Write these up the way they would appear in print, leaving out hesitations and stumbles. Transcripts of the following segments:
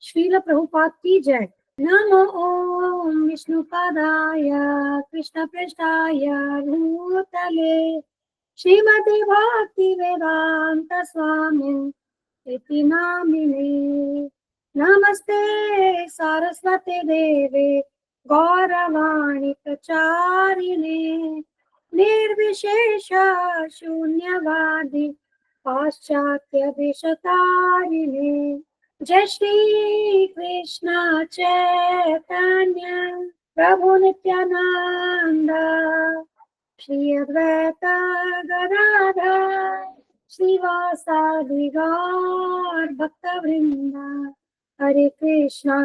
श्रील प्रभुपाद की जय। नमो ओम विष्णुपादाय कृष्ण पृष्ठाय भूतले श्रीमते भक्ति वेदांत स्वामी इति नामिने। नमस्ते सरस्वती देवे गौरवाणी प्रचारिणे निर्विशेष शून्यवादी पाश्चात्य देशतारिणे। जय श्री कृष्ण चैतन्य प्रभु नित्यानंद श्री अद्वैत गदाधर श्रीवासादि गौर भक्त वृंदा। हरे कृष्णा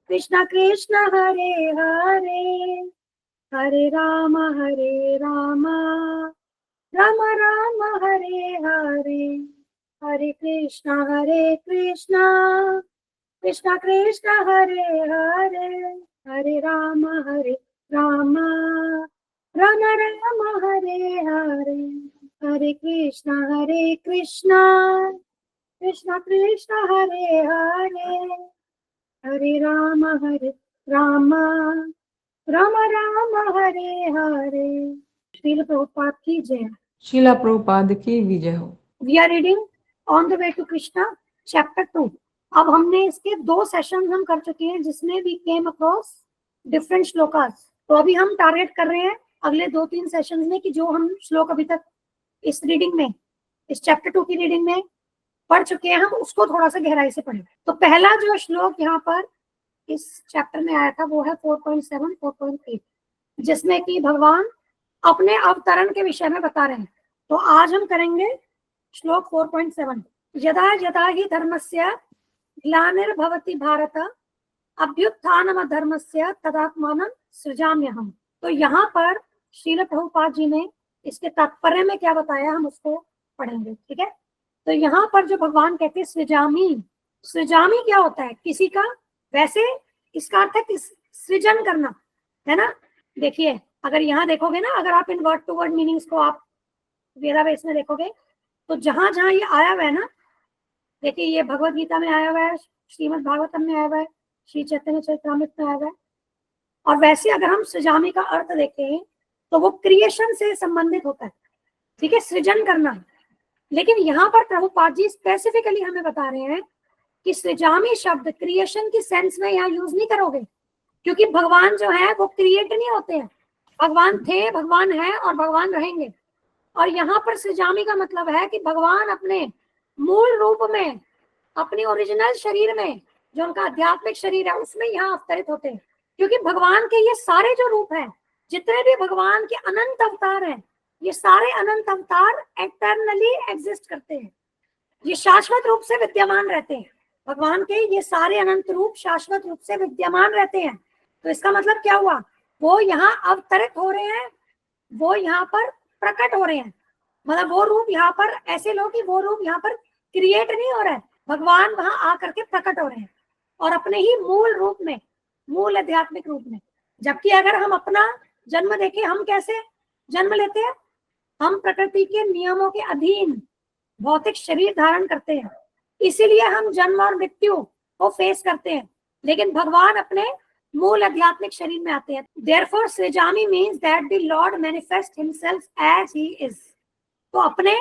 कृष्णा कृष्णा हरे हरे, हरे राम राम राम हरे हरे। हरे कृष्णा कृष्णा कृष्णा हरे हरे, हरे राम राम राम हरे हरे। हरे कृष्णा कृष्णा कृष्णा हरे हरे, हरे राम राम राम हरे हरे। श्रील प्रभुपाद की जय। शीला प्रभुपाद की विजय हो। We are reading on the way to Krishna chapter 2। अब हमने इसके 2 सेशन हम कर चुके हैं जिसमें we came across different shlokas. तो अभी हम टारगेट कर रहे हैं अगले 2-3 सेशंस में कि जो हम श्लोक अभी तक इस रीडिंग में, इस चैप्टर 2 की रीडिंग में पढ़ चुके हैं, हम उसको थोड़ा सा गहराई से पढ़ें। तो पहला जो श्लोक यहाँ पर इस चैप्टर में आया था वो है 4.7 4.8, जिसमें कि भगवान अपने अवतरण के विषय में बता रहे हैं। तो आज हम करेंगे श्लोक 4.7। यदा यदा हि धर्मस्य ग्लानिर्भवति भारत अभ्युत्थानमधर्मस्य तदात्मानं सृजाम्यहम्। तो यहाँ पर श्रील प्रभुपाद जी ने इसके तात्पर्य में क्या बताया हम उसको पढ़ेंगे, ठीक है। तो यहाँ पर जो भगवान कहते हैं सृजामी क्या होता है किसी का, वैसे इसका अर्थ है सृजन करना, है ना। देखिए अगर यहाँ देखोगे ना, अगर आप इन वर्ड टू वर्ड मीनिंग्स को आप वेदावेस में देखोगे तो जहां जहां ये आया हुआ है ना, देखिए ये भगवत गीता में आया हुआ है, श्रीमद् भागवतम में आया हुआ है, श्री चैतन्य चरितामृत में आया हुआ है। और वैसे अगर हम सृजामी का अर्थ देखें तो वो क्रिएशन से संबंधित होता है, ठीक है, सृजन करना। लेकिन यहाँ पर प्रभुपाद जी स्पेसिफिकली हमें बता रहे हैं कि सृजामी शब्द क्रिएशन की सेंस में यहाँ यूज नहीं करोगे, क्योंकि भगवान जो है वो क्रिएट नहीं होते हैं। भगवान थे, भगवान है और भगवान रहेंगे। और यहाँ पर सृजामी का मतलब है कि भगवान अपने मूल रूप में, अपनी ओरिजिनल शरीर में, जो उनका आध्यात्मिक शरीर है उसमें यहाँ अवतरित होते हैं। क्योंकि भगवान के ये सारे जो रूप हैं, जितने भी भगवान के अनंत अवतार हैं, ये सारे अनंत अवतार एटर्नली एग्जिस्ट करते हैं, ये शाश्वत रूप से विद्यमान रहते हैं। भगवान के ये सारे अनंत रूप शाश्वत रूप से विद्यमान रहते हैं। तो इसका मतलब क्या हुआ, वो यहाँ अवतरित हो रहे हैं, वो यहाँ पर प्रकट हो रहे हैं। मतलब वो रूप यहाँ पर ऐसे लो कि वो रूप यहाँ पर क्रिएट नहीं हो रहा है, भगवान वहां आकर के प्रकट हो रहे हैं और अपने ही मूल रूप में, मूल आध्यात्मिक रूप में। जबकि अगर हम अपना जन्म देखें, हम कैसे जन्म लेते हैं, हम प्रकृति के नियमों के अधीन भौतिक शरीर धारण करते हैं, इसीलिए हम जन्म और मृत्यु को फेस करते हैं। लेकिन भगवान अपने मूल आध्यात्मिक शरीर में आते हैं। Therefore, सृजामी means that the Lord manifests himself as he is. तो अपने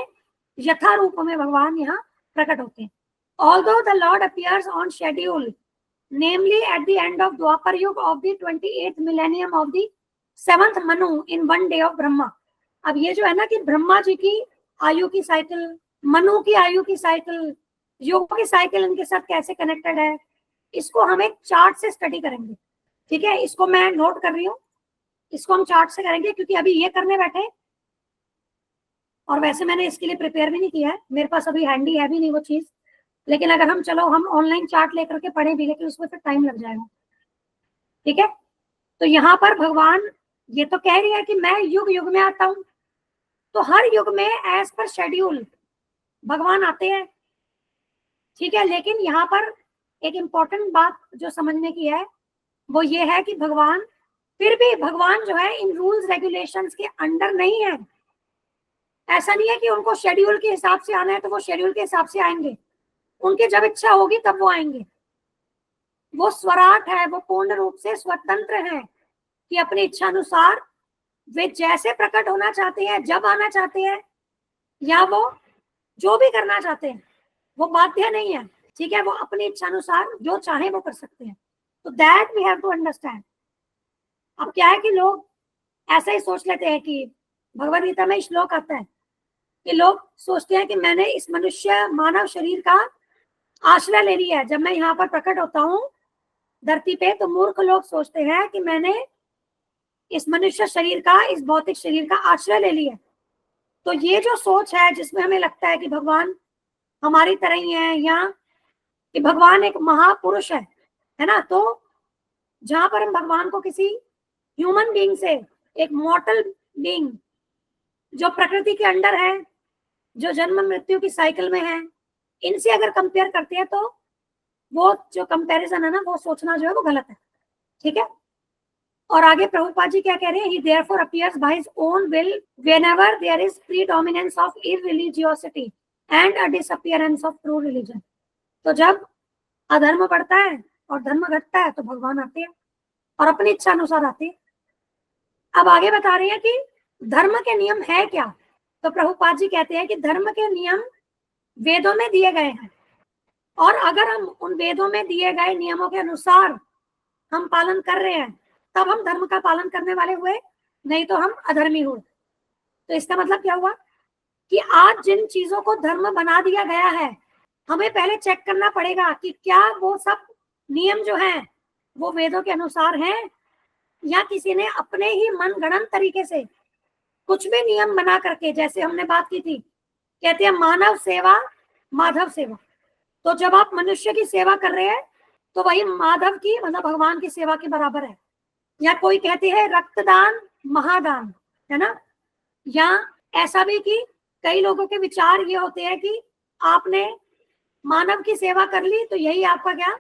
यथा रूप में भगवान यहाँ प्रकट होते हैं। Although the Lord appears on schedule, namely at the end of Dwapar Yuga of the 28th millennium of the 7th Manu in one day of Brahma. अब ये जो है ना कि ब्रह्मा जी की आयु की साइकिल, मनु की आयु की साइकिल, योग की साइकिल, इनके साथ कैसे कनेक्टेड है, इसको हम एक चार्ट से स्टडी करेंगे, ठीक है। इसको मैं नोट कर रही हूँ, इसको हम चार्ट से करेंगे क्योंकि अभी ये करने बैठे और वैसे मैंने इसके लिए प्रिपेयर भी नहीं किया है, मेरे पास अभी हैंडी है भी नहीं वो चीज। लेकिन अगर हम चलो हम ऑनलाइन चार्ट लेकर के पढ़े भी, लेकिन उसमें फिर टाइम लग जाएगा, ठीक है। तो यहाँ पर भगवान ये तो कह रही है कि मैं युग युग में आता हूँ, तो हर युग में एज पर शेड्यूल भगवान आते हैं, ठीक है। लेकिन यहाँ पर एक इम्पोर्टेंट बात जो समझने की है वो ये है कि भगवान, फिर भी भगवान जो है इन रूल्स रेगुलेशंस के अंडर नहीं है। ऐसा नहीं है कि उनको शेड्यूल के हिसाब से आना है तो वो शेड्यूल के हिसाब से आएंगे। उनकी जब इच्छा होगी तब वो आएंगे। वो स्वराट है, वो पूर्ण रूप से स्वतंत्र है कि अपनी इच्छा अनुसार वे जैसे प्रकट होना चाहते हैं, जब आना चाहते हैं, या वो जो भी करना चाहते हैं, वो बाध्य नहीं है। ठीक है, वो अपनी इच्छा अनुसार जो चाहे वो कर सकते हैं। तो that we have to understand. अब क्या है कि लोग ऐसा ही सोच लेते हैं कि भगवद गीता में श्लोक आता है कि लोग सोचते हैं कि मैंने इस मनुष्य मानव शरीर का आश्रय ले लिया है। जब मैं यहाँ पर प्रकट होता हूँ धरती पे, तो मूर्ख लोग सोचते हैं कि मैंने इस मनुष्य शरीर का, इस भौतिक शरीर का आश्रय ले लिया। तो ये जो सोच है जिसमें हमें लगता है कि भगवान हमारी तरह ही है, या कि भगवान एक महापुरुष है ना, तो जहां पर हम भगवान को किसी ह्यूमन बीइंग से, एक मॉर्टल बीइंग जो प्रकृति के अंडर है, जो जन्म मृत्यु की साइकिल में है, इनसे अगर कंपेयर करते हैं तो वो जो कंपैरिजन है ना, वो सोचना जो है वो गलत है। ठीक है, और आगे प्रभुपाद जी क्या कह रहे हैं, he therefore appears by his own will whenever there is predominance of irreligiosity and a disappearance of true religion। तो जब अधर्म बढ़ता है और धर्म घटता है तो भगवान आते हैं और अपनी इच्छा अनुसार आते हैं। अब आगे बता रहे हैं कि धर्म के नियम है क्या। तो प्रभुपाद जी कहते हैं कि धर्म के नियम वेदों में दिए गए हैं, और अगर हम उन वेदों में दिए गए नियमों के अनुसार हम पालन कर रहे हैं तब हम धर्म का पालन करने वाले हुए, नहीं तो हम अधर्मी हुए। तो इसका मतलब क्या हुआ कि आज जिन चीजों को धर्म बना दिया गया है, हमें पहले चेक करना पड़ेगा कि क्या वो सब नियम जो हैं वो वेदों के अनुसार हैं, या किसी ने अपने ही मनगढ़ंत तरीके से कुछ भी नियम बना करके, जैसे हमने बात की थी, कहते हैं मानव सेवा माधव सेवा। तो जब आप मनुष्य की सेवा कर रहे हैं तो वही माधव की, मतलब भगवान की सेवा के बराबर है। या कोई कहते हैं रक्तदान महादान, है ना। या ऐसा भी कि कई लोगों के विचार ये होते हैं कि आपने मानव की सेवा कर ली तो यही आपका क्या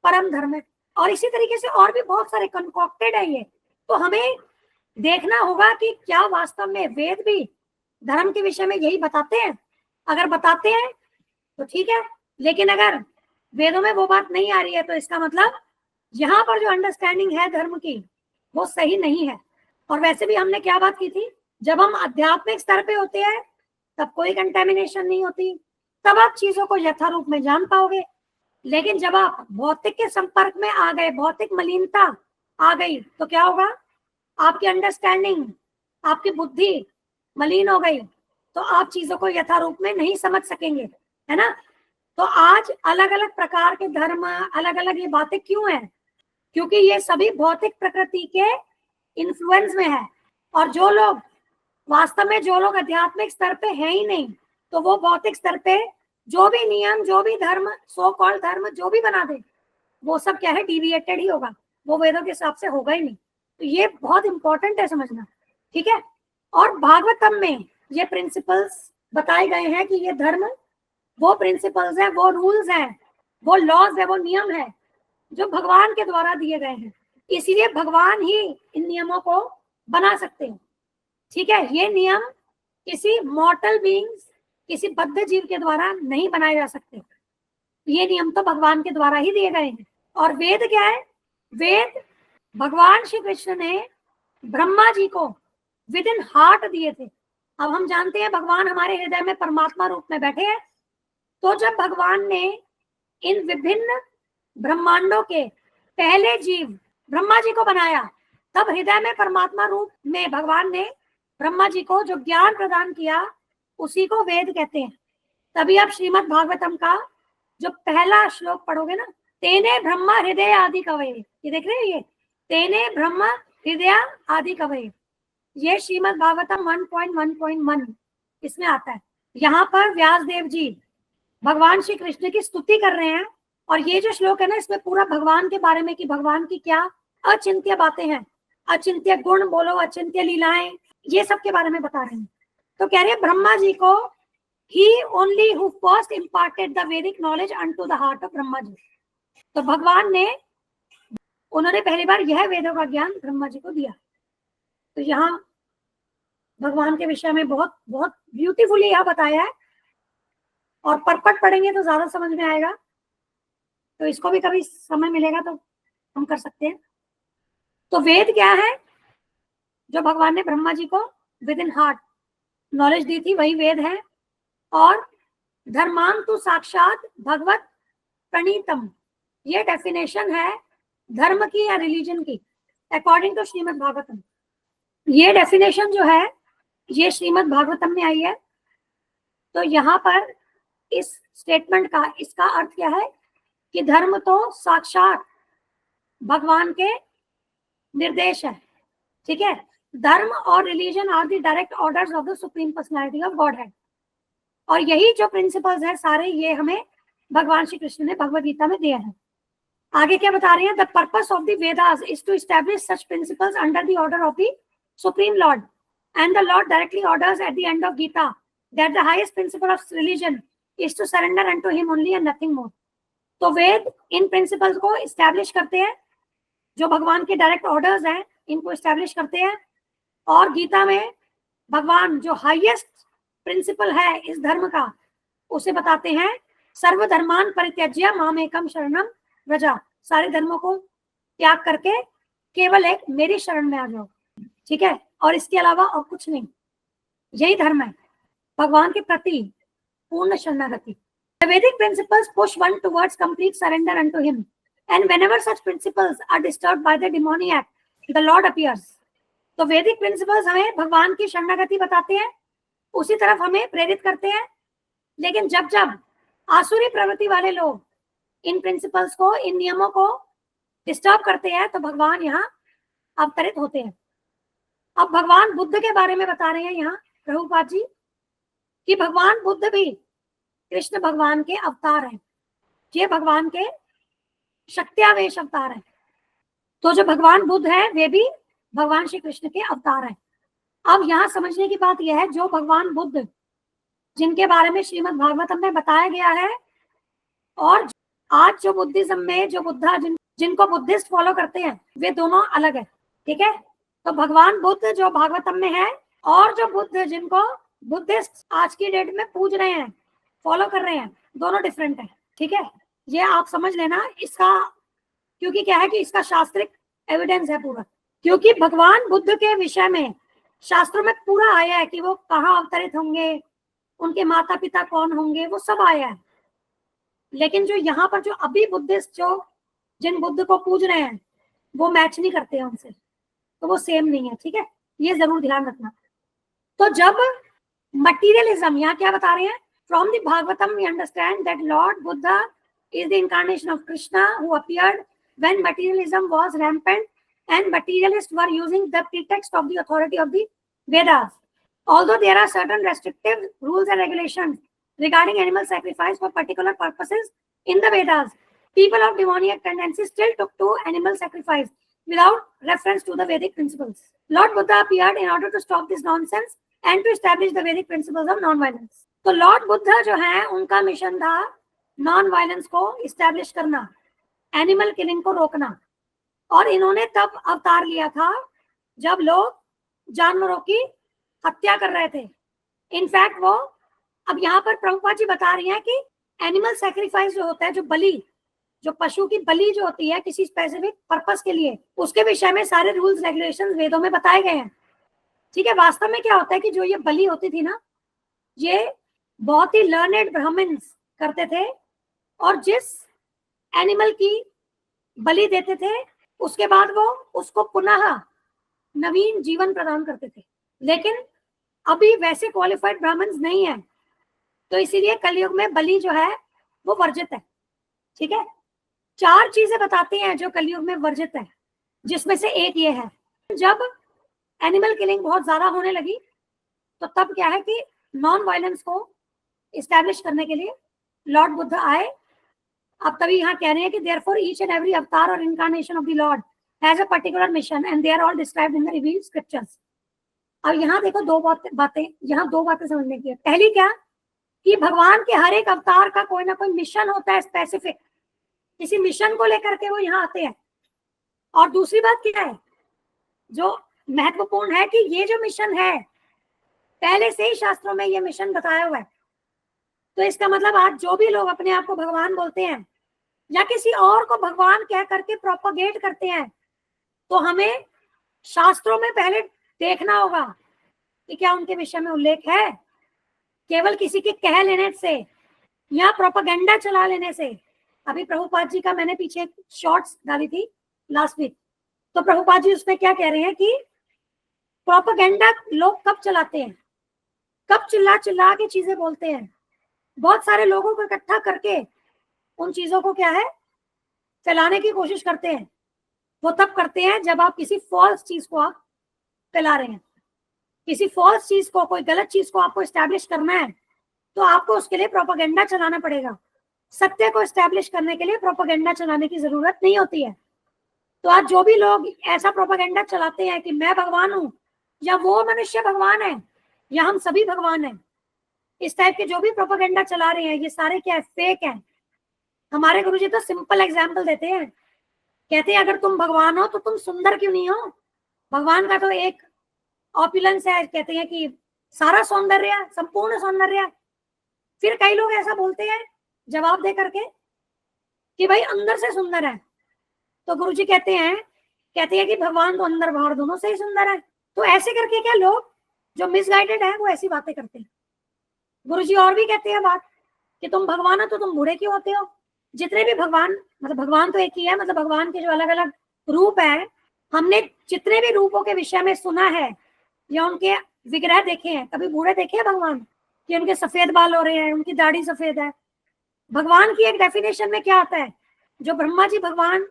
परम धर्म है। और इसी तरीके से और भी बहुत सारे कंकॉक्टेड है ये। तो हमें देखना होगा कि क्या वास्तव में वेद भी धर्म के विषय में यही बताते हैं। अगर बताते हैं तो ठीक है, लेकिन अगर वेदों में वो बात नहीं आ रही है तो इसका मतलब यहाँ पर जो अंडरस्टैंडिंग है धर्म की वो सही नहीं है। और वैसे भी हमने क्या बात की थी, जब हम आध्यात्मिक स्तर पे होते हैं तब कोई कंटेमिनेशन नहीं होती, तब आप चीजों को यथारूप में जान पाओगे। लेकिन जब आप भौतिक के संपर्क में आ गए, भौतिक मलिनता आ गई, तो क्या होगा, आपकी अंडरस्टैंडिंग, आपकी बुद्धि मलिन हो गई, तो आप चीजों को यथारूप में नहीं समझ सकेंगे, है ना। तो आज अलग अलग प्रकार के धर्म, अलग अलग ये बातें क्यों हैं, क्योंकि ये सभी भौतिक प्रकृति के इन्फ्लुएंस में है। और जो लोग वास्तव में, जो लोग आध्यात्मिक स्तर पे हैं ही नहीं, तो वो भौतिक स्तर पे जो भी नियम, जो भी धर्म, सो कॉल्ड धर्म जो भी बना दे, वो सब क्या है, डिविएटेड ही होगा, वो वेदों के हिसाब से होगा ही नहीं। तो ये बहुत इंपॉर्टेंट है समझना, ठीक है। और भागवतम में ये प्रिंसिपल्स बताए गए हैं कि ये धर्म वो प्रिंसिपल्स है, वो रूल्स हैं, वो लॉज है, वो नियम है जो भगवान के द्वारा दिए गए हैं। इसीलिए भगवान ही इन नियमों को बना सकते हैं, ठीक है। ये नियम किसी मॉर्टल बीइंग्स, किसी बद्ध जीव के द्वारा नहीं बनाए जा सकते। ये नियम तो भगवान के द्वारा ही दिए गए हैं। और वेद क्या है, वेद भगवान श्री कृष्ण ने ब्रह्मा जी को विद इन हार्ट दिए थे। अब हम जानते हैं भगवान हमारे हृदय में परमात्मा रूप में बैठे हैं। तो जब भगवान ने इन विभिन्न ब्रह्मांडों के पहले जीव ब्रह्मा जी को बनाया, तब हृदय में परमात्मा रूप में भगवान ने ब्रह्मा जी को जो ज्ञान प्रदान किया, उसी को वेद कहते हैं। तभी आप श्रीमद् भागवतम का जो पहला श्लोक पढ़ोगे ना, तेने ब्रह्मा हृदय आदि कवये, ये देख रहे हैं, ये तेने ब्रह्मा हृदय आदि कवये, ये श्रीमद् भागवतम 1.1.1 इसमें आता है। यहाँ पर व्यास देव जी भगवान श्री कृष्ण की स्तुति कर रहे हैं, और ये जो श्लोक है ना, इसमें पूरा भगवान के बारे में कि भगवान की क्या अचिंत्य बातें हैं, अचिंत्य गुण बोलो, अचिंत्य लीलाएं, ये सब के बारे में बता रहे हैं। तो कह रहे हैं ब्रह्मा जी को he only who first imparted the Vedic knowledge unto the heart of Brahma ji. तो भगवान ने, उन्होंने पहली बार यह वेदों का ज्ञान ब्रह्मा जी को दिया। तो यहाँ भगवान के विषय में बहुत बहुत ब्यूटीफुली यह बताया है और परपट पढ़ेंगे तो ज्यादा समझ में आएगा, तो इसको भी कभी समय मिलेगा तो हम कर सकते हैं। तो वेद क्या है? जो भगवान ने ब्रह्मा जी को विद इन हार्ट नॉलेज दी थी वही वेद है। और धर्मान तो साक्षात भगवत प्रणीतम, ये डेफिनेशन है धर्म की या रिलीजन की अकॉर्डिंग टू श्रीमद् भागवतम। ये डेफिनेशन जो है ये श्रीमद् भागवतम में आई है। तो यहाँ पर इस स्टेटमेंट का इसका अर्थ क्या है कि धर्म तो साक्षात भगवान के निर्देश है, ठीक है। धर्म और religion are the direct orders of the supreme personality of God है। और यही जो प्रिंसिपल्स है सारे ये हमें भगवान श्री कृष्ण ने भगवद गीता में दिए हैं। आगे क्या बता रहे हैं? The purpose of the Vedas is to establish such principles under the order of the supreme lord, and the lord directly orders at the end of Gita that the highest principle of religion is to surrender unto him only and nothing more. तो वेद इन principles को establish करते हैं, जो भगवान के direct orders हैं इनको establish करते हैं। और गीता में भगवान जो हाईएस्ट प्रिंसिपल है इस धर्म का उसे बताते हैं, सर्वधर्मान परित्यज्य मामेकम शरणम व्रजा, सारे धर्मों को त्याग करके केवल एक मेरी शरण में आ जाओ, ठीक है। और इसके अलावा और कुछ नहीं, यही धर्म है भगवान के प्रति पूर्ण शरणागति। The Vedic principles push one towards complete surrender unto him, and whenever such principles are disturbed by the demoniac, the Lord appears. तो वैदिक प्रिंसिपल्स हमें भगवान की शरणागति बताते हैं, उसी तरफ हमें प्रेरित करते हैं। लेकिन जब जब आसुरी प्रवृत्ति वाले लोग इन प्रिंसिपल्स को, इन नियमों को डिस्टर्ब करते हैं तो भगवान यहाँ अवतरित होते हैं। अब भगवान बुद्ध के बारे में बता रहे हैं यहाँ प्रभुपाद जी कि भगवान बुद्ध भी कृष्ण भगवान के अवतार हैं, ये भगवान के शक्त्यावेश अवतार हैं। तो जो भगवान बुद्ध है वे भी भगवान श्री कृष्ण के अवतार हैं। अब यहाँ समझने की बात यह है, जो भगवान बुद्ध जिनके बारे में श्रीमद् भागवतम में बताया गया है और आज जो बुद्धिज्म में जो बुद्धा जिनको बुद्धिस्ट फॉलो करते हैं वे दोनों अलग है, ठीक है। तो भगवान बुद्ध जो भागवतम में है और जो बुद्ध जिनको बुद्धिस्ट आज की डेट में पूज रहे हैं, फॉलो कर रहे हैं, दोनों डिफरेंट है, ठीक है। ये आप समझ लेना इसका, क्योंकि क्या है कि इसका शास्त्रिक एविडेंस है पूरा, क्योंकि भगवान बुद्ध के विषय में शास्त्रों में पूरा आया है कि वो कहाँ अवतरित होंगे, उनके माता पिता कौन होंगे, वो सब आया है। लेकिन जो यहाँ पर जो अभी बुद्धिस्ट जो जिन बुद्ध को पूज रहे हैं वो मैच नहीं करते हैं उनसे, तो वो सेम नहीं है, ठीक है, ये जरूर ध्यान रखना। तो जब मटीरियलिज्म, यहाँ क्या बता रहे हैं, from the Bhagavatam we understand that lord Buddha is the incarnation of Krishna who appeared when materialism was rampant and materialists were using the pretext of the authority of the Vedas. Although there are certain restrictive rules and regulations regarding animal sacrifice for particular purposes in the Vedas, people of demoniac tendencies still took to animal sacrifice without reference to the Vedic principles. Lord Buddha appeared in order to stop this nonsense and to establish the Vedic principles of non-violence. तो Lord Buddha जो है उनका mission था non violence को establish करना, animal killing को रोकना। और इन्होंने तब अवतार लिया था जब लोग जानवरों की हत्या कर रहे थे। इनफैक्ट वो अब यहाँ पर प्रभुपाद जी बता रही हैं कि एनिमल सैक्रिफाइस जो होता है, जो बलि, जो पशु की बलि जो होती है किसी स्पेसिफिक पर्पस के लिए, उसके विषय में सारे रूल्स रेगुलेशंस वेदों में बताए गए हैं, ठीक है। वास्तव में क्या होता है कि जो ये बलि होती थी ना, ये बहुत ही लर्नेड ब्राह्मण्स करते थे और जिस एनिमल की बलि देते थे उसके बाद वो उसको पुनः नवीन जीवन प्रदान करते थे। लेकिन अभी वैसे क्वालिफाइड ब्राह्मण्स नहीं है, तो इसीलिए कलयुग में बलि जो है वो वर्जित है, ठीक है। 4 चीजें बताते हैं जो कलयुग में वर्जित है, जिसमें से एक ये है, जब एनिमल किलिंग बहुत ज्यादा होने लगी तो तब क्या है कि नॉन वायलेंस को इस्टेब्लिश करने के लिए लॉर्ड बुद्ध आए। अब तभी यहाँ कह रहे हैं कि therefore each and every avatar or incarnation of the Lord has a particular mission and they are all described in the revealed scriptures. अब यहाँ देखो दो बातें समझने की है। पहली क्या कि भगवान के हर एक अवतार का कोई ना कोई मिशन होता है स्पेसिफिक, किसी मिशन को लेकर के वो यहाँ आते हैं। और दूसरी बात क्या है जो महत्वपूर्ण है कि ये जो मिशन है पहले से ही शास्त्रों में ये मिशन बताया हुआ है, तो इसका मतलब आज जो भी लोग अपने आप को भगवान बोलते हैं या किसी और को भगवान कह करके प्रोपोगेट करते हैं, तो हमें शास्त्रों में पहले देखना होगा कि क्या उनके विषय में उल्लेख है। केवल किसी के कह लेने से या प्रोपेगेंडा चला लेने से, अभी प्रभुपाद जी का मैंने पीछे शॉर्ट्स डाली थी लास्ट वीक, तो प्रभुपाद जी उसमें क्या कह रहे हैं कि प्रोपेगेंडा लोग कब चलाते हैं, कब चिल्ला चिल्ला के चीजें बोलते हैं, बहुत सारे लोगों को इकट्ठा करके उन चीजों को क्या है फैलाने की कोशिश करते हैं। वो तब करते हैं जब आप किसी फॉल्स चीज को आप फैला रहे हैं, किसी फॉल्स चीज को, कोई गलत चीज को आपको एस्टैब्लिश करना है, तो आपको उसके लिए प्रोपेगेंडा चलाना पड़ेगा। सत्य को एस्टैब्लिश करने के लिए प्रोपेगेंडा चलाने की जरूरत नहीं होती है। तो आज जो भी लोग ऐसा प्रोपेगेंडा चलाते हैं कि मैं भगवान हूं, या वो मनुष्य भगवान है, या हम सभी भगवान हैं, इस टाइप के जो भी प्रोपेगेंडा चला रहे हैं, ये सारे क्या है, फेक है। हमारे गुरुजी तो सिंपल एग्जाम्पल देते हैं, कहते हैं अगर तुम भगवान हो तो तुम सुंदर क्यों नहीं हो। भगवान का तो एक ऑपुलेंस है, कहते हैं कि सारा सौंदर्य है, संपूर्ण सौंदर्य है। फिर कई लोग ऐसा बोलते हैं जवाब दे करके कि भाई अंदर से सुंदर है, तो गुरुजी कहते हैं कि भगवान तो अंदर बाहर दोनों से ही सुंदर है। तो ऐसे करके क्या लोग जो मिसगाइडेड है वो ऐसी बातें करते हैं। गुरुजी और भी कहते हैं बात कि तुम भगवान हो तो तुम बूढ़े क्यों होते हो। जितने भी भगवान, मतलब भगवान तो एक ही है, मतलब भगवान के जो अलग अलग रूप है, हमने जितने भी रूपों के विषय में सुना है या उनके विग्रह देखे हैं, कभी बूढ़े देखे हैं भगवान कि उनके सफेद बाल हो रहे हैं, उनकी दाढ़ी सफेद है। भगवान की एक डेफिनेशन में क्या आता है, जो ब्रह्मा जी भगवान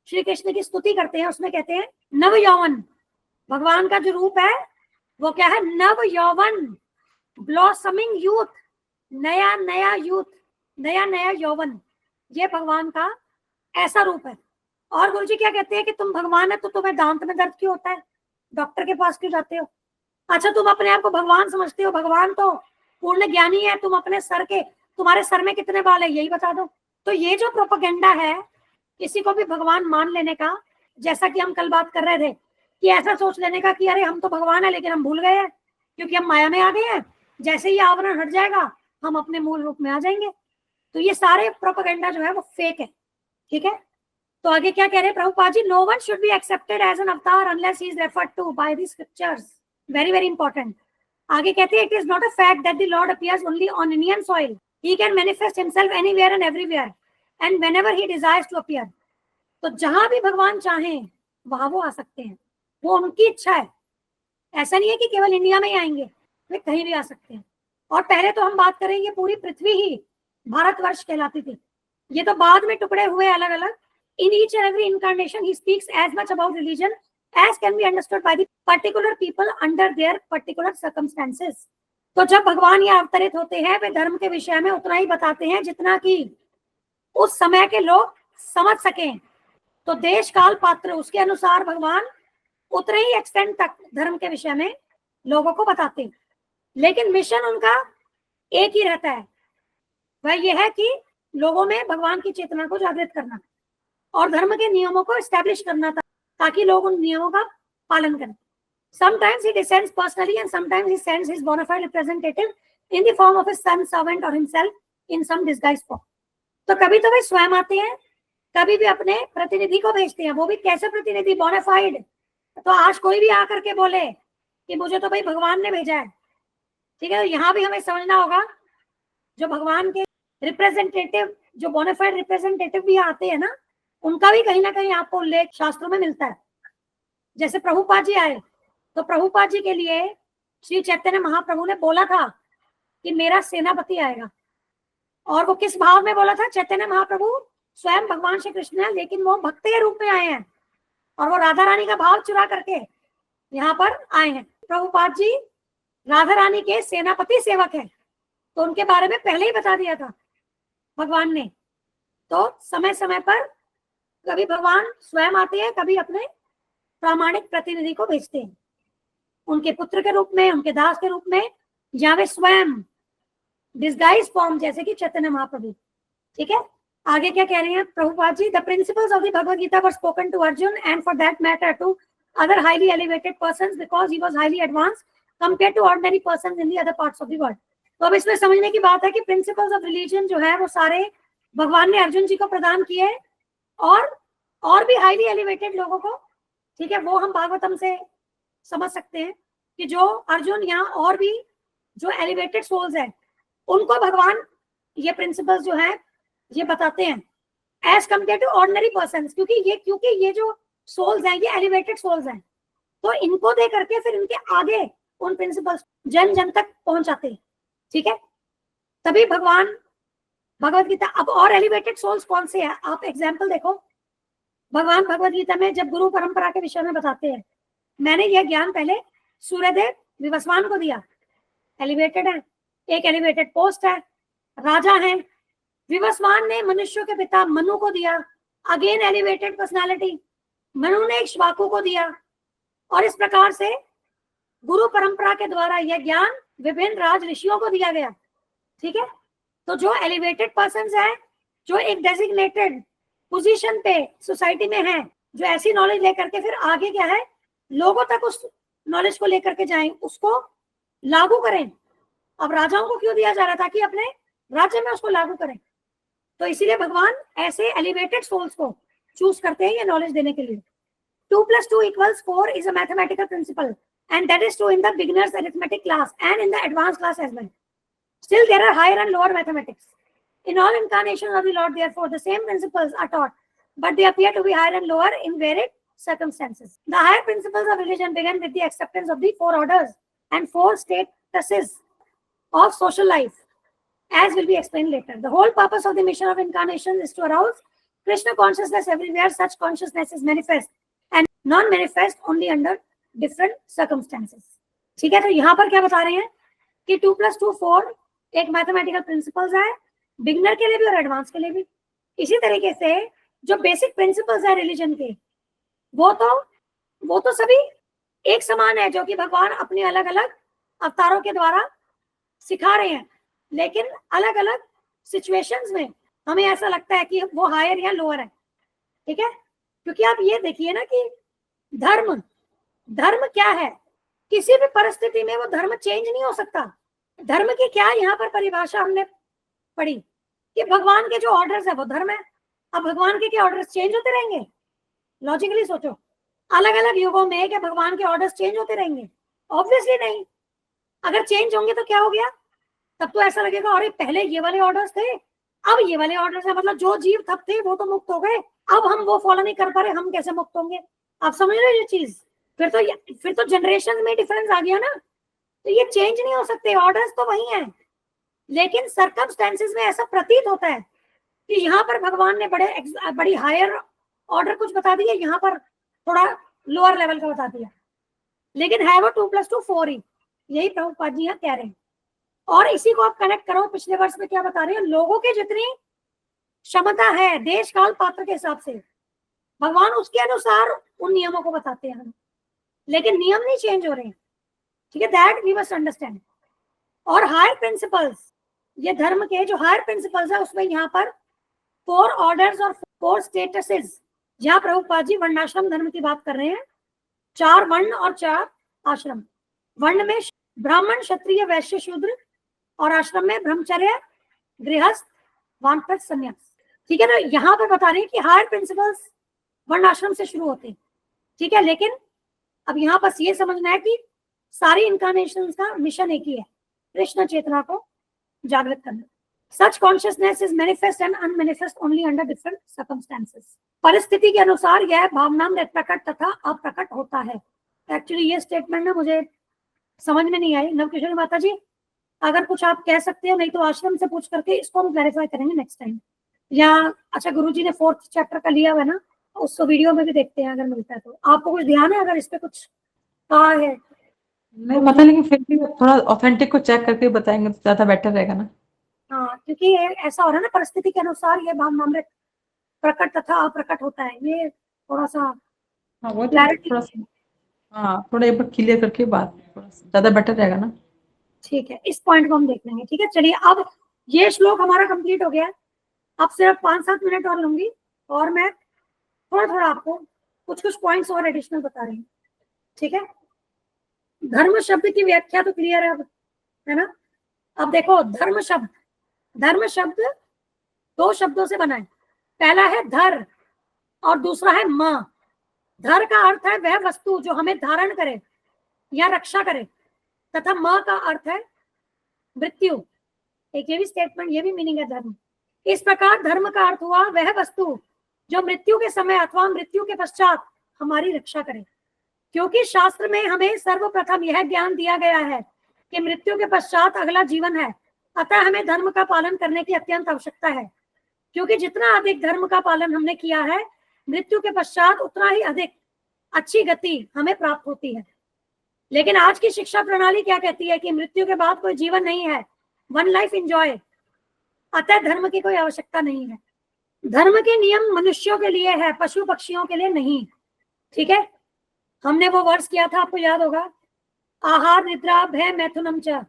श्री कृष्ण की स्तुति करते हैं उसमें कहते हैं नव यौवन। भगवान का जो रूप है वो क्या है, नव यौवन, ब्लॉसमिंग यूथ, नया नया यूथ, नया नया यौवन, ये भगवान का ऐसा रूप है। और गुरुजी क्या कहते हैं कि तुम भगवान है तो तुम्हें दांत में दर्द क्यों होता है, डॉक्टर के पास क्यों जाते हो। अच्छा तुम अपने आप को भगवान समझते हो, भगवान तो पूर्ण ज्ञानी है, तुम अपने सर के, तुम्हारे सर में कितने बाल है यही बता दो। तो ये जो प्रोपेगेंडा है किसी को भी भगवान मान लेने का, जैसा कि हम कल बात कर रहे थे कि ऐसा सोच लेने का कि अरे हम तो भगवान है लेकिन हम भूल गए हैं क्योंकि हम माया में आ गए हैं, जैसे ही आवरण हट जाएगा हम अपने मूल रूप में आ जाएंगे। तो ये सारे प्रोपेगेंडा जो है वो फेक है, ठीक है। तो आगे क्या कह रहे हैं Prabhupada ji, no one should be accepted as an avatar unless he is referred to by the scriptures. Very very important. आगे कहते हैं it is not a fact that the Lord appears only on Indian soil, he can manifest himself anywhere and everywhere and whenever he desires to appear. तो जहां भी भगवान चाहें वहां वो आ सकते हैं, वो उनकी इच्छा है। ऐसा नहीं है कि केवल इंडिया में ही आएंगे, वे कहीं भी आ सकते हैं। और पहले तो हम बात करें, ये पूरी पृथ्वी ही भारतवर्ष कहलाती थी, ये तो बाद में टुकड़े हुए अलग अलग। In each and every incarnation he speaks as much about religion as can be understood by the particular people under their particular circumstances। तो जब भगवान ये अवतरित होते हैं वे धर्म के विषय में उतना ही बताते हैं जितना कि उस समय के लोग समझ सकें। तो देश काल पात्र उसके अनुसार भगवान उतने ही एक्सटेंड तक धर्म के विषय में लोगों को बताते हैं, लेकिन मिशन उनका एक ही रहता है, वह यह है कि लोगों में भगवान की चेतना को जागृत करना और धर्म के नियमों को एस्टैब्लिश करना था, ताकि लोग उन नियमों का पालन करें। Sometimes he descends personally and sometimes he sends his bona fide representative in the form of his son, servant or himself in some disguised form। तो कभी तो वे स्वयं आते हैं, कभी भी अपने प्रतिनिधि को भेजते हैं। वो भी कैसे प्रतिनिधि, bona fide। तो आज कोई भी आकर के बोले कि मुझे तो भाई भगवान ने भेजा है, ठीक है, यहाँ भी हमें समझना होगा जो भगवान के रिप्रेजेंटेटिव, जो bona fide रिप्रेजेंटेटिव भी आते हैं ना, उनका भी कहीं ना कहीं आपको उल्लेख शास्त्रों में मिलता है। जैसे प्रभुपाद जी आए तो प्रभुपाद जी के लिए श्री चैतन्य महाप्रभु ने बोला था कि मेरा सेनापति आएगा, और वो किस भाव में बोला था। चैतन्य महाप्रभु स्वयं भगवान श्री कृष्ण है, लेकिन वो भक्त के रूप में आए हैं और वो राधा रानी का भाव चुरा करके यहाँ पर आए हैं। प्रभुपाद जी राधा रानी के सेनापति सेवक हैं, तो उनके बारे में पहले ही बता दिया था भगवान ने। तो समय समय पर कभी भगवान स्वयं आते हैं, कभी अपने प्रामाणिक प्रतिनिधि को भेजते हैं, उनके पुत्र के रूप में, उनके दास के रूप में, या वे स्वयं डिस्गाइज फॉर्म जैसे कि चैतन्य महाप्रभु, ठीक है। आगे क्या कह रहे हैं Prabhupada ji, the principles of the Bhagavad Gita were spoken to Arjuna and for that matter to other highly elevated persons because he was highly advanced compared to ordinary persons in the other parts of the world। तो अब इसमें समझने की बात है कि principles of religion जो है वो सारे भगवान ने अर्जुन जी को प्रदान किए, और भी हाईली एलिवेटेड लोगों को, ठीक है, वो हम भागवतम से समझ सकते हैं कि जो अर्जुन यहाँ और भी जो एलिवेटेड सोल्स हैं उनको भगवान ये प्रिंसिपल्स जो है ये बताते हैं as compare to ordinary person, क्योंकि ये जो सोल्स हैं ये एलिवेटेड सोल्स हैं, तो इनको दे करके फिर इनके आगे उन प्रिंसिपल्स जन जन तक पहुंचाते हैं, ठीक है। तभी भगवान भगवत गीता, अब और एलिवेटेड सोल्स कौन से हैं आप एग्जाम्पल देखो, भगवान भगवत गीता में जब गुरु परंपरा के विषय में बताते हैं, मैंने यह ज्ञान पहले सूर्यदेव विवस्वान को दिया, एलिवेटेड है, एक एलिवेटेड पोस्ट है, राजा है। विवस्वान ने मनुष्यों के पिता मनु को दिया, अगेन एलिवेटेड पर्सनालिटी, मनु ने इक्ष्वाकु को दिया, और इस प्रकार से गुरु परंपरा के द्वारा यह ज्ञान विभिन्न राज ऋषियों को दिया गया, ठीक है। तो जो एलिवेटेड पर्सन्स हैं, जो एक डेजिग्नेटेड पोजीशन पे सोसाइटी में हैं, जो ऐसी नॉलेज लेकर के फिर आगे क्या है लोगों तक उस नॉलेज को लेकर के जाएं, उसको लागू करें। अब राजाओं को क्यों दिया जा रहा था कि अपने राज्य में उसको लागू करें, तो इसीलिए भगवान ऐसे एलिवेटेड सोल्स को चूज करते हैं ये नॉलेज देने के लिए। 2 + 2 = 4 is a mathematical principle, and that is true in the beginners arithmetic class and in the advanced class as well. Still there are higher and lower mathematics. In all incarnations of the Lord, therefore, the same principles are taught, but they appear to be higher and lower in varied circumstances. The higher principles of religion begin with the acceptance of the 4 orders and 4 statuses of social life, as will be explained later. The whole purpose of the mission of incarnation is to arouse Krishna consciousness everywhere such consciousness is manifest and non-manifest only under different circumstances. ठीक है, तो यहाँ पर क्या बता रहे हैं कि 2 + 2 4 एक मैथमेटिकल प्रिंसिपल्स है, बिगनर के लिए भी और एडवांस के लिए भी। इसी तरीके से जो बेसिक प्रिंसिपल्स है रिलीजन के, वो तो सभी एक समान है, जो कि भगवान अपने अलग अलग अवतारों के द्वारा सिखा रहे हैं, लेकिन अलग अलग सिचुएशंस में हमें ऐसा लगता है कि वो हायर या लोअर है, ठीक है। क्योंकि आप ये देखिए ना कि धर्म क्या है, किसी भी परिस्थिति में वो धर्म चेंज नहीं हो सकता। धर्म की क्या यहाँ पर परिभाषा हमने पढ़ी कि भगवान के जो ऑर्डर्स है वो धर्म है। अब भगवान के क्या ऑर्डर्स चेंज होते रहेंगे? लॉजिकली सोचो, अलग अलग युगों में क्या भगवान के ऑर्डर्स चेंज होते रहेंगे? ऑब्वियसली नहीं। अगर चेंज होंगे तो क्या हो गया, तब तो ऐसा लगेगा अरे पहले ये वाले ऑर्डर्स थे, अब ये वाले ऑर्डर्स है, मतलब जो जीव तब थे वो तो मुक्त हो गए, अब हम वो फॉलो नहीं कर पा रहे, हम कैसे मुक्त होंगे? आप समझ रहे हो ये चीज? फिर तो जनरेशन में डिफरेंस आ गया ना, तो ये चेंज नहीं हो सकते, ऑर्डर्स तो वही हैं। लेकिन सर्कमस्टेंसेस में ऐसा प्रतीत होता है कि यहाँ पर भगवान ने बड़ी हायर ऑर्डर कुछ बता दिया, यहाँ पर थोड़ा लोअर लेवल का बता दिया, लेकिन है वो 2 + 2 4 ही, यही प्रभुपाद जी यहाँ कह रहे हैं। और इसी को आप कनेक्ट करो पिछले वर्ष में क्या बता रहे हैं, लोगों की जितनी क्षमता है देश काल पात्र के हिसाब से भगवान उसके अनुसार उन नियमों को बताते हैं, लेकिन नियम नहीं चेंज हो रहे हैं, ठीक है। That we must understand. और हायर प्रिंसिपल्स, ये धर्म के जो हायर प्रिंसिपल्स है उसमें यहाँ पर 4 ऑर्डर्स और 4 स्टेटसेस, जहाँ प्रभुपाद जी वर्णाश्रम धर्म की बात कर रहे हैं, 4 वर्ण और 4 आश्रम। वर्ण में ब्राह्मण, क्षत्रिय, वैश्य, शूद्र, और आश्रम में ब्रह्मचर्य, गृहस्थ, वानप्रस्थ, संन्यास, ठीक है ना। यहाँ पर बता रहे हैं कि हायर प्रिंसिपल्स वर्ण आश्रम से शुरू होते हैं, ठीक है। लेकिन अब यहाँ बस ये समझना है कि सारी इनकारनेशंस का मिशन एक ही है, कृष्ण चेतना को जागृत करना। Such consciousness is manifest and unmanifest only under different circumstances. परिस्थिति के अनुसार यह भावनामृत प्रकट तथा अप्रकट होता है। एक्चुअली ये स्टेटमेंट ना मुझे समझ में नहीं आई। नवकिशोरी माता जी, अगर कुछ आप कह सकते हो, नहीं तो आश्रम से पूछ करके इसको हम क्लैरिफाई करेंगे नेक्स्ट टाइम। या अच्छा, गुरुजी ने 4th चैप्टर का लिया हुआ है ना, उसको वीडियो में भी देखते हैं अगर मिलता है तो। आपको कुछ ध्यान है अगर इस पे कुछ कहा है? नहीं पता, लेकिन फिर भी थोड़ा ऑथेंटिक को चेक करके बताएंगे तो ज्यादा बेटर रहेगा ना। हाँ, क्योंकि ऐसा हो रहा है ना, परिस्थिति के अनुसार ये भावनामृत प्रकट तथा अप्रकट होता है, ये थोड़ा सा हाँ वो क्लैरिटी, थोड़ा सा, हाँ थोड़ा एक बार क्लियर करके बात थोड़ा सा ज्यादा बेटर रहेगा ना। ठीक है, इस पॉइंट को हम देख लेंगे, ठीक है। चलिए, अब ये श्लोक हमारा कंप्लीट हो गया। अब सिर्फ 5-7 मिनट और लूंगी, और मैं थोड़ा थोड़ा आपको कुछ पॉइंट्स और एडिशनल बता रही हूँ, ठीक है। धर्म शब्द की व्याख्या तो क्लियर है अब, है ना। अब देखो धर्म शब्द दो शब्दों से बना है। पहला है धर और दूसरा है म। धर का अर्थ है वह वस्तु जो हमें धारण करे या रक्षा करे, तथा म का अर्थ है मृत्यु। एक ये भी स्टेटमेंट, ये भी मीनिंग है धर्म। इस प्रकार धर्म का अर्थ हुआ वह वस्तु जो मृत्यु के समय अथवा मृत्यु के पश्चात हमारी रक्षा करे। क्योंकि शास्त्र में हमें सर्वप्रथम यह ज्ञान दिया गया है कि मृत्यु के पश्चात अगला जीवन है, अतः हमें धर्म का पालन करने की अत्यंत आवश्यकता है। क्योंकि जितना अधिक धर्म का पालन हमने किया है, मृत्यु के पश्चात उतना ही अधिक अच्छी गति हमें प्राप्त होती है। लेकिन आज की शिक्षा प्रणाली क्या कहती है कि मृत्यु के बाद कोई जीवन नहीं है, वन लाइफ एंजॉय, अतः धर्म की कोई आवश्यकता नहीं है। धर्म के नियम मनुष्यों के लिए है, पशु पक्षियों के लिए नहीं। ठीक है, हमने वो वर्ष किया था, आपको याद होगा, आहार निद्रा भय मैथुनम च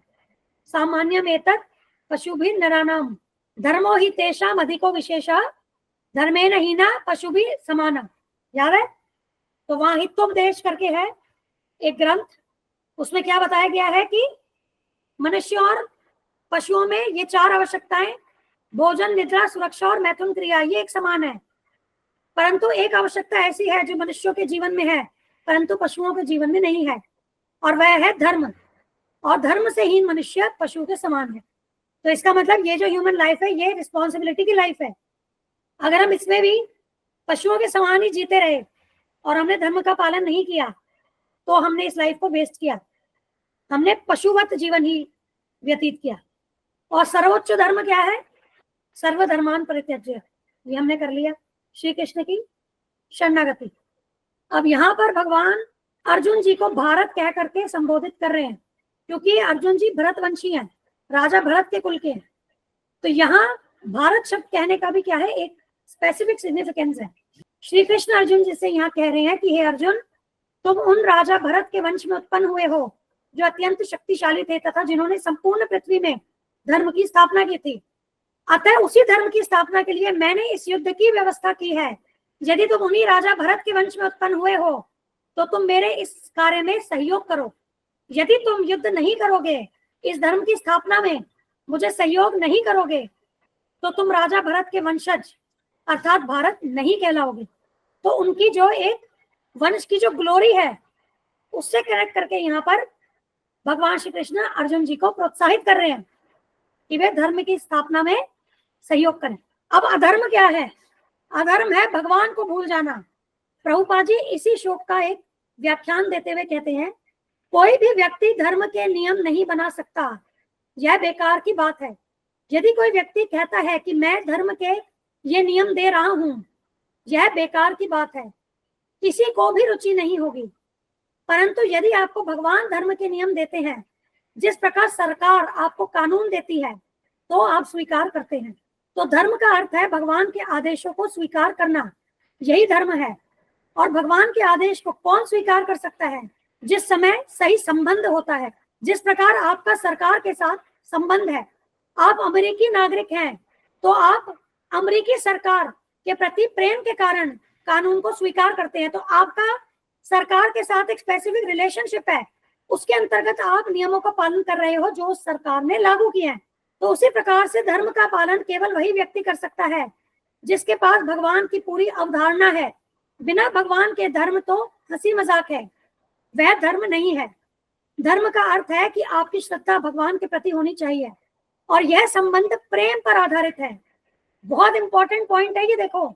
सामान्यम एतत् पशुभिः नराणाम धर्मो हि तेषाम अधिको विशेषा धर्मेण हीना पशुभिः समाना। याद है? तो वहां हितोपदेश करके है एक ग्रंथ, उसमें क्या बताया गया है कि मनुष्य और पशुओं में ये चार आवश्यकताएं, भोजन निद्रा सुरक्षा और मैथुन क्रिया, ये एक समान है। परंतु एक आवश्यकता ऐसी है जो मनुष्यों के जीवन में है परंतु पशुओं के जीवन में नहीं है, और वह है धर्म। और धर्म से हीन मनुष्य पशु के समान है। तो इसका मतलब ये जो ह्यूमन लाइफ है ये रिस्पॉन्सिबिलिटी की लाइफ है। अगर हम इसमें भी पशुओं के समान ही जीते रहे और हमने धर्म का पालन नहीं किया तो हमने इस लाइफ को वेस्ट किया, हमने पशुवत जीवन ही व्यतीत किया। और सर्वोच्च धर्म क्या है? सर्वधर्मान परित्यज्य, ये हमने कर लिया, श्री कृष्ण की शरणागति। अब यहाँ पर भगवान अर्जुन जी को भारत कह करके संबोधित कर रहे हैं, क्योंकि अर्जुन जी भरतवंशी हैं, राजा भरत के कुल के हैं। तो यहाँ भारत शब्द कहने का भी क्या है, एक स्पेसिफिक सिग्निफिकेंस है। श्री कृष्ण अर्जुन जी से यहाँ कह रहे हैं कि हे अर्जुन, तुम उन राजा भरत के वंश में उत्पन्न हुए हो जो अत्यंत शक्तिशाली थे तथा जिन्होंने संपूर्ण पृथ्वी में धर्म की स्थापना की थी। अतः उसी धर्म की स्थापना के लिए मैंने इस युद्ध की व्यवस्था की है। यदि तुम उन्हीं राजा भरत के वंश में उत्पन्न हुए हो तो तुम मेरे इस कार्य में सहयोग करो। यदि तुम युद्ध नहीं करोगे, इस धर्म की स्थापना में मुझे सहयोग नहीं करोगे, तो तुम राजा भरत के वंशज अर्थात भारत नहीं कहलाओगे। तो उनकी जो एक वंश की जो ग्लोरी है उससे कनेक्ट करके यहाँ पर भगवान श्री कृष्ण अर्जुन जी को प्रोत्साहित कर रहे हैं कि वे धर्म की स्थापना में सहयोग करें। अब अधर्म क्या है? अधर्म है भगवान को भूल जाना। प्रभुपाद जी इसी श्लोक का एक व्याख्यान देते हुए कहते हैं, कोई भी व्यक्ति धर्म के नियम नहीं बना सकता, यह बेकार की बात है। यदि कोई व्यक्ति कहता है कि मैं धर्म के ये नियम दे रहा हूं, यह बेकार की बात है, किसी को भी रुचि नहीं होगी। परंतु यदि आपको भगवान धर्म के नियम देते हैं, जिस प्रकार सरकार आपको कानून देती है, तो आप स्वीकार करते हैं। तो धर्म का अर्थ है भगवान के आदेशों को स्वीकार करना, यही धर्म है। और भगवान के आदेश को कौन स्वीकार कर सकता है? जिस समय सही संबंध होता है। जिस प्रकार आपका सरकार के साथ संबंध है, आप अमेरिकी नागरिक हैं तो आप अमेरिकी सरकार के प्रति प्रेम के कारण कानून को स्वीकार करते हैं। तो आपका सरकार के साथ एक स्पेसिफिक रिलेशनशिप है, उसके अंतर्गत आप नियमों का पालन कर रहे हो जो सरकार ने लागू किए हैं। तो उसी प्रकार से धर्म का पालन केवल वही व्यक्ति कर सकता है जिसके पास भगवान की पूरी अवधारणा है। बिना भगवान के धर्म तो हंसी मजाक है, वह धर्म नहीं है। धर्म का अर्थ है कि आपकी श्रद्धा भगवान के प्रति होनी चाहिए और यह संबंध प्रेम पर आधारित है। बहुत इंपॉर्टेंट पॉइंट है ये। देखो,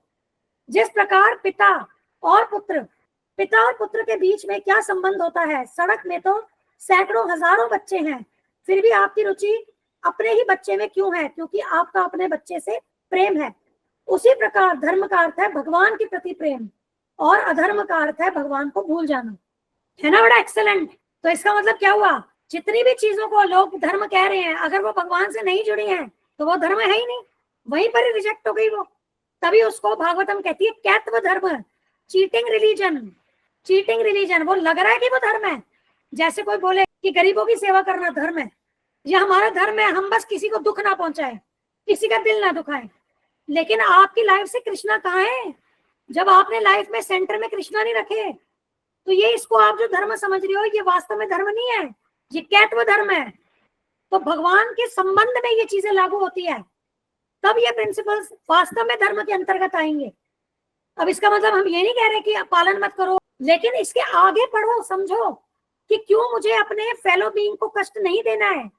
जिस प्रकार पिता और पुत्र के बीच में क्या संबंध होता है। सड़क में तो सैकड़ों हजारों बच्चे हैं, फिर भी आपकी रुचि अपने ही बच्चे में क्यों है? क्योंकि आपका अपने बच्चे से प्रेम है। उसी प्रकार धर्म का अर्थ है भगवान के प्रति प्रेम और अधर्म का अर्थ है भगवान को भूल जाना। है ना? बड़ा एक्सेलेंट। तो इसका मतलब क्या हुआ? जितनी भी चीजों को लोग धर्म कह रहे हैं, अगर वो भगवान से नहीं जुड़ी हैं तो वो धर्म है ही नहीं, वहीं पर ही रिजेक्ट हो गई वो। तभी उसको भागवतम कहती है कैत्व धर्म, चीटिंग रिलीजन। वो लग रहा है कि वो धर्म है, जैसे कोई बोले कि गरीबों की सेवा करना धर्म है, यह हमारा धर्म है, हम बस किसी को दुख ना पहुंचाए, किसी का दिल ना दुखाए। लेकिन आपकी लाइफ से कृष्णा कहाँ है? जब आपने लाइफ में सेंटर में कृष्णा नहीं रखे, तो ये इसको आप जो धर्म समझ रहे हो ये वास्तव में धर्म नहीं है, ये कैत्व धर्म है। तो भगवान के संबंध में ये चीजें लागू होती है, तब ये प्रिंसिपल्स वास्तव में धर्म के अंतर्गत आएंगे। अब इसका मतलब हम ये नहीं कह रहे कि आप पालन मत करो, लेकिन इसके आगे पढ़ो, समझो कि क्यों मुझे अपने फेलो बीइंग को कष्ट नहीं देना है,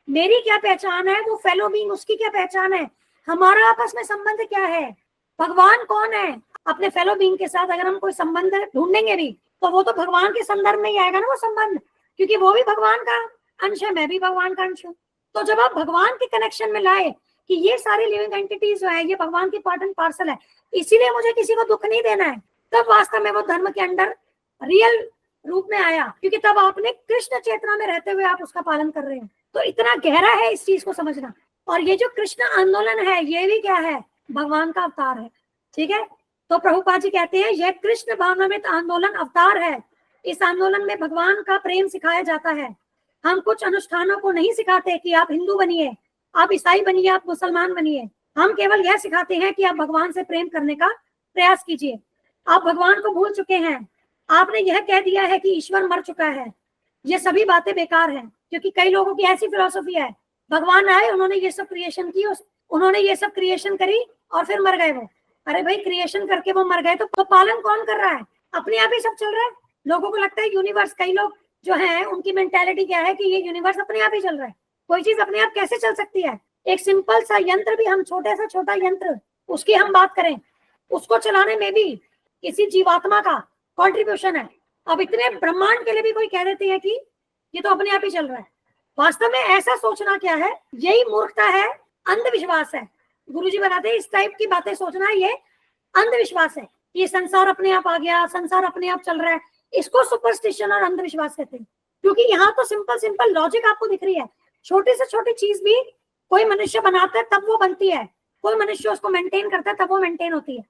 मेरी क्या पहचान है, वो फेलो बीइंग उसकी क्या पहचान है, हमारा आपस में संबंध क्या है, भगवान कौन है। अपने फेलो बीइंग के साथ अगर हम कोई संबंध ढूंढेंगे भी तो वो तो भगवान के संदर्भ में ही आएगा ना वो संबंध, क्योंकि वो भी भगवान का अंश है, मैं भी भगवान का अंश हूँ। तो जब आप भगवान के कनेक्शन में लाए कि ये सारी लिविंग एंटिटीज जो है ये भगवान की पार्ट एंड पार्सल है, इसीलिए मुझे किसी को दुख नहीं देना है, तब वास्तव में वो धर्म के अंदर रियल रूप में आया, क्योंकि तब आपने कृष्ण चेतना में रहते हुए आप उसका पालन कर रहे हैं। तो इतना गहरा है इस चीज को समझना। और ये जो कृष्ण आंदोलन है ये भी क्या है, भगवान का अवतार है। ठीक है, तो प्रभुपाद जी कहते हैं यह कृष्ण भावनामृत आंदोलन अवतार है। इस आंदोलन में भगवान का प्रेम सिखाया जाता है। हम कुछ अनुष्ठानों को नहीं सिखाते कि आप हिंदू बनिए, आप ईसाई बनिए, आप मुसलमान बनिए। हम केवल यह सिखाते हैं कि आप भगवान से प्रेम करने का प्रयास कीजिए। आप भगवान को भूल चुके हैं, आपने यह कह दिया है कि ईश्वर मर चुका है। ये सभी बातें बेकार हैं, क्योंकि कई लोगों की ऐसी फिलॉसफी है, भगवान आए, उन्होंने ये सब क्रिएशन की, उन्होंने ये सब क्रिएशन करी और फिर मर गए वो। अरे भाई, क्रिएशन करके वो मर गए तो पालन कौन कर रहा है? अपने आप ही सब चल रहा है। लोगों को लगता है यूनिवर्स, कई लोग जो है उनकी मेंटालिटी क्या है कि ये यूनिवर्स अपने आप ही चल रहा है। कोई चीज अपने आप कैसे चल सकती है? एक सिंपल सा यंत्र भी, हम छोटे से छोटा यंत्र उसकी हम बात करें, उसको चलाने में भी किसी जीवात्मा का कंट्रीब्यूशन है। अब इतने ब्रह्मांड के लिए भी कोई कह देते हैं कि ये तो अपने आप ही चल रहा है। वास्तव में ऐसा सोचना क्या है? यही मूर्खता है, अंधविश्वास है। गुरुजी बताते हैं इस टाइप की बातें सोचना ये अंधविश्वास है। ये संसार अपने आप आ गया, संसार अपने आप चल रहा है, इसको सुपरस्टिशन और अंधविश्वास कहते हैं। क्योंकि यहाँ तो सिंपल सिंपल लॉजिक आपको दिख रही है। छोटी से छोटी चीज भी कोई मनुष्य बनाता है तब वो बनती है, कोई मनुष्य उसको मेंटेन करता है तब वो मेंटेन होती है।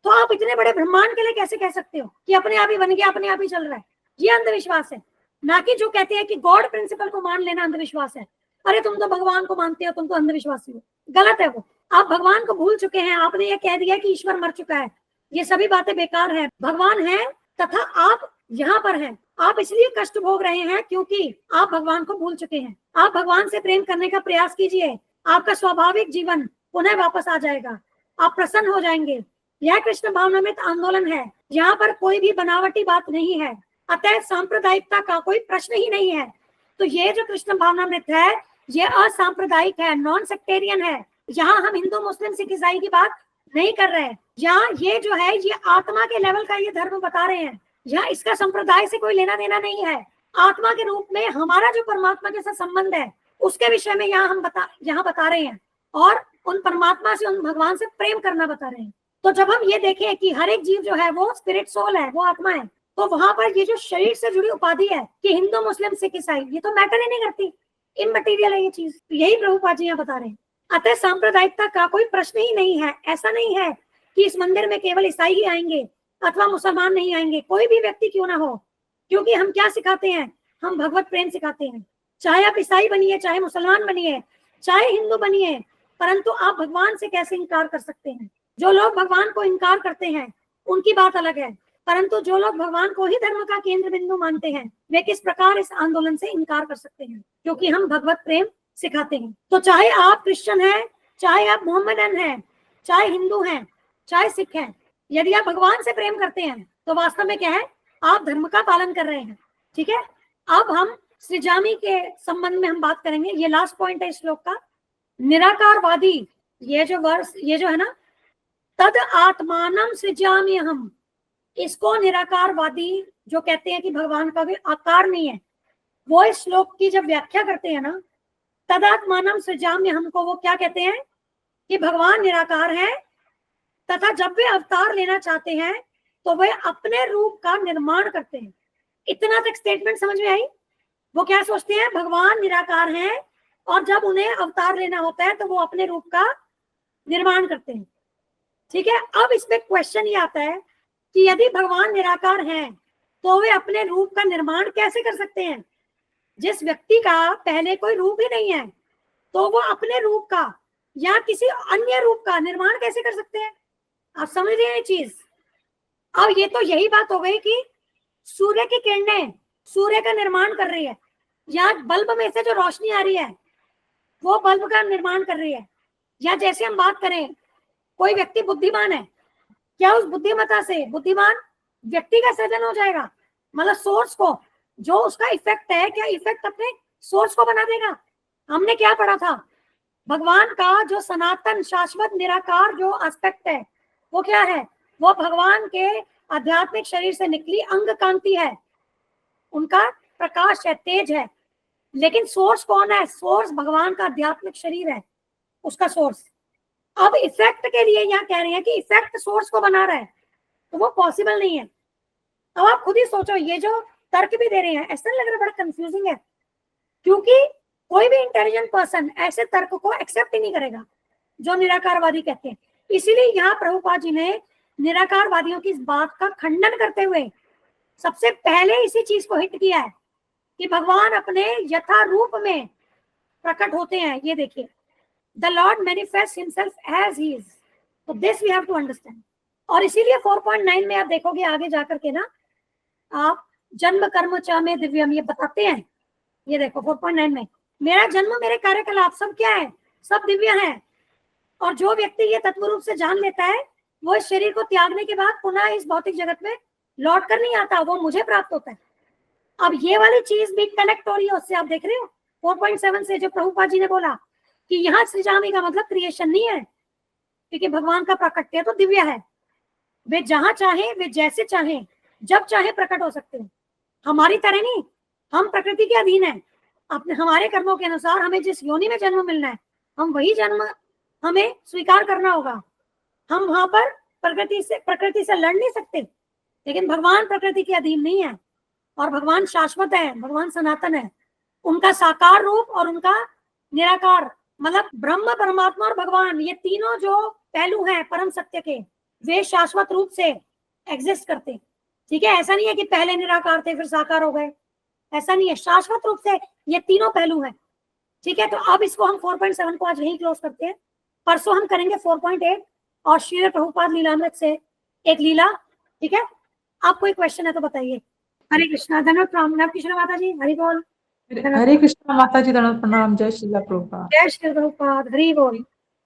तो आप इतने बड़े ब्रह्मांड के लिए कैसे कह सकते हो कि अपने आप ही बन गया, अपने आप ही चल रहा है? ये अंधविश्वास है। ना कि जो कहते हैं कि गॉड प्रिंसिपल को मान लेना अंधविश्वास है। अरे तुम तो भगवान को मानते हो, तुम तो अंधविश्वासी हो। गलत है वो। आप भगवान को भूल चुके हैं। आपने ये कह दिया कि ईश्वर मर चुका है। ये सभी बातें बेकार है। भगवान है तथा आप यहाँ पर हैं। आप इसलिए कष्ट भोग रहे हैं क्योंकि आप भगवान को भूल चुके हैं। आप भगवान से प्रेम करने का प्रयास कीजिए, आपका स्वाभाविक जीवन पुनः वापस आ जाएगा, आप प्रसन्न हो जाएंगे। यह कृष्ण भावनामृत आंदोलन है, यहाँ पर कोई भी बनावटी बात नहीं है, अतः सांप्रदायिकता का कोई प्रश्न ही नहीं है। तो ये जो कृष्ण भावनामृत है ये असांप्रदायिक है, नॉन सेक्टेरियन है। यहाँ हम हिंदू मुस्लिम सिख ईसाई की बात नहीं कर रहे हैं। यहाँ ये जो है ये आत्मा के लेवल का ये धर्म बता रहे हैं। यहाँ इसका संप्रदाय से कोई लेना देना नहीं है। आत्मा के रूप में हमारा जो परमात्मा के साथ संबंध है उसके विषय में यहाँ हम बता रहे हैं, और उन परमात्मा से, उन भगवान से प्रेम करना बता रहे हैं। तो जब हम ये देखें कि हर एक जीव जो है वो स्पिरिट सोल है, वो आत्मा है, तो वहां पर ये जो शरीर से जुड़ी उपाधि है कि हिंदू मुस्लिम सिख ईसाई, ये तो मैटर ही नहीं करती, इममटेरियल है ये चीज। यही प्रभुपाद जी यहाँ बता रहे हैं। अतः सांप्रदायिकता का कोई प्रश्न ही नहीं है। ऐसा नहीं है कि इस मंदिर में केवल ईसाई ही आएंगे अथवा मुसलमान नहीं आएंगे, कोई भी व्यक्ति क्यों ना हो। क्योंकि हम क्या सिखाते हैं? हम भगवत प्रेम सिखाते हैं। चाहे आप ईसाई बनिए, चाहे मुसलमान बनिए, चाहे हिंदू बनिए, परंतु आप भगवान से कैसे इनकार कर सकते हैं? जो लोग भगवान को इनकार करते हैं उनकी बात अलग है, परंतु जो लोग भगवान को ही धर्म का केंद्र बिंदु मानते हैं वे किस प्रकार इस आंदोलन से इनकार कर सकते हैं? क्योंकि हम भगवत प्रेम सिखाते हैं। तो चाहे आप क्रिश्चियन हैं, चाहे आप मोहम्मदन हैं, चाहे हिंदू हैं, चाहे सिख हैं, यदि आप भगवान से प्रेम करते हैं तो वास्तव में क्या है? आप धर्म का पालन कर रहे हैं। ठीक है, अब हम सृजामी के संबंध में हम बात करेंगे। ये लास्ट पॉइंट है इस श्लोक का। निराकारवादी, ये जो वर्ष, ये जो है ना, तद आत्मानम सृजामि हम, इसको निराकारवादी जो कहते हैं कि भगवान का भी आकार नहीं है, वो इस श्लोक की जब व्याख्या करते हैं ना, तदात्मानम सृजाम्य हमको, वो क्या कहते हैं कि भगवान निराकार है तथा जब वे अवतार लेना चाहते हैं तो वे अपने रूप का निर्माण करते हैं। इतना तक स्टेटमेंट समझ में आई? वो क्या सोचते हैं? भगवान निराकार हैं और जब उन्हें अवतार लेना होता है तो वो अपने रूप का निर्माण करते हैं। ठीक है, अब इसमें क्वेश्चन ये आता है कि यदि भगवान निराकार हैं तो वे अपने रूप का निर्माण कैसे कर सकते हैं? जिस व्यक्ति का पहले कोई रूप ही नहीं है तो वो अपने रूप का या किसी अन्य रूप का निर्माण कैसे कर सकते हैं? आप समझ रहे हैं ये चीज? अब ये तो यही बात हो गई कि सूर्य की किरणें सूर्य का निर्माण कर रही है, या बल्ब में से जो रोशनी आ रही है वो बल्ब का निर्माण कर रही है। या जैसे हम बात करें, कोई व्यक्ति बुद्धिमान है, क्या उस बुद्धिमत्ता से बुद्धिमान व्यक्ति का सृजन हो जाएगा? मतलब सोर्स को, जो उसका इफेक्ट है, क्या इफेक्ट अपने सोर्स को बना देगा? हमने क्या पढ़ा था? भगवान का जो सनातन शाश्वत निराकार जो एस्पेक्ट है, वो क्या है? वो भगवान के आध्यात्मिक शरीर से निकली अंग कांति है, उनका प्रकाश है, तेज है। लेकिन सोर्स कौन है? सोर्स भगवान का आध्यात्मिक शरीर है, उसका सोर्स। अब इफेक्ट के लिए यहाँ कह रहे हैं कि इफेक्ट सोर्स को बना रहा है, तो वो पॉसिबल नहीं है। अब आप खुद ही सोचो, ये जो तर्क भी दे रहे हैं, ऐसा लग रहा है बड़ा कंफ्यूजिंग है, क्योंकि कोई भी इंटेलिजेंट पर्सन ऐसे तर्क को एक्सेप्ट ही नहीं करेगा जो निराकारवादी कहते हैं। इसीलिए यहाँ प्रभुपाद जी ने निराकारवादियों की इस बात का खंडन करते हुए सबसे पहले इसी चीज को हिट किया है कि भगवान अपने यथा रूप में प्रकट होते हैं। ये देखिए, the Lord manifest himself as he is, तो this we have to understand. और इसीलिए 4.9 में आप देखोगे आगे जाकर के ना, आप जन्म कर्म च में दिव्यम ये बताते हैं। ये देखो 4.9 में, मेरा जन्म मेरे कार्यकलाप सब क्या है? सब दिव्य है। और जो व्यक्ति ये तत्व रूप से जान लेता है, वो इस शरीर को त्यागने के बाद पुनः इस भौतिक जगत में लौट कर नहीं आता, वो मुझे प्राप्त होता है। अब ये वाली चीज भी कनेक्ट हो रही है उससे, आप देख रहे हो 4.7 से, जो प्रभुपाद जी ने बोला कि यहाँ सृजामी का मतलब क्रिएशन नहीं है, क्योंकि भगवान का प्राकट्य तो दिव्य है। वे जहां चाहे, वे जैसे चाहे, जब चाहे प्रकट हो सकते हैं। हमारी तरह नहीं, हम प्रकृति के अधीन है। अपने हमारे कर्मों के अनुसार हमें जिस योनि में जन्म मिलना है, हम वही जन्म हमें स्वीकार करना होगा। हम वहां पर प्रकृति से लड़ नहीं सकते। लेकिन भगवान प्रकृति के अधीन नहीं है, और भगवान शाश्वत है, भगवान सनातन है। उनका साकार रूप और उनका निराकार, मतलब ब्रह्म, परमात्मा और भगवान, ये तीनों जो पहलू हैं परम सत्य के, वे शाश्वत रूप से एग्जिस्ट करते। ठीक है, ऐसा नहीं है कि पहले निराकार थे फिर साकार हो गए, ऐसा नहीं है। शाश्वत रूप से ये तीनों पहलू हैं। ठीक है, तो अब इसको हम 4.7 को आज यही क्लोज करते हैं। परसों हम करेंगे 4.8 और श्री प्रभुपाद लीलामृत से एक लीला। ठीक है, आप कोई क्वेश्चन है तो बताइए। हरे कृष्णा, धन्यवाद, प्रणाम नवकिशोर माता जी, हरि बोल। हरे कृष्णा माता जी, धन्यवाद, प्रणाम। जय श्री प्रभुपाद। जय श्री प्रभुपाद, हरि बोल।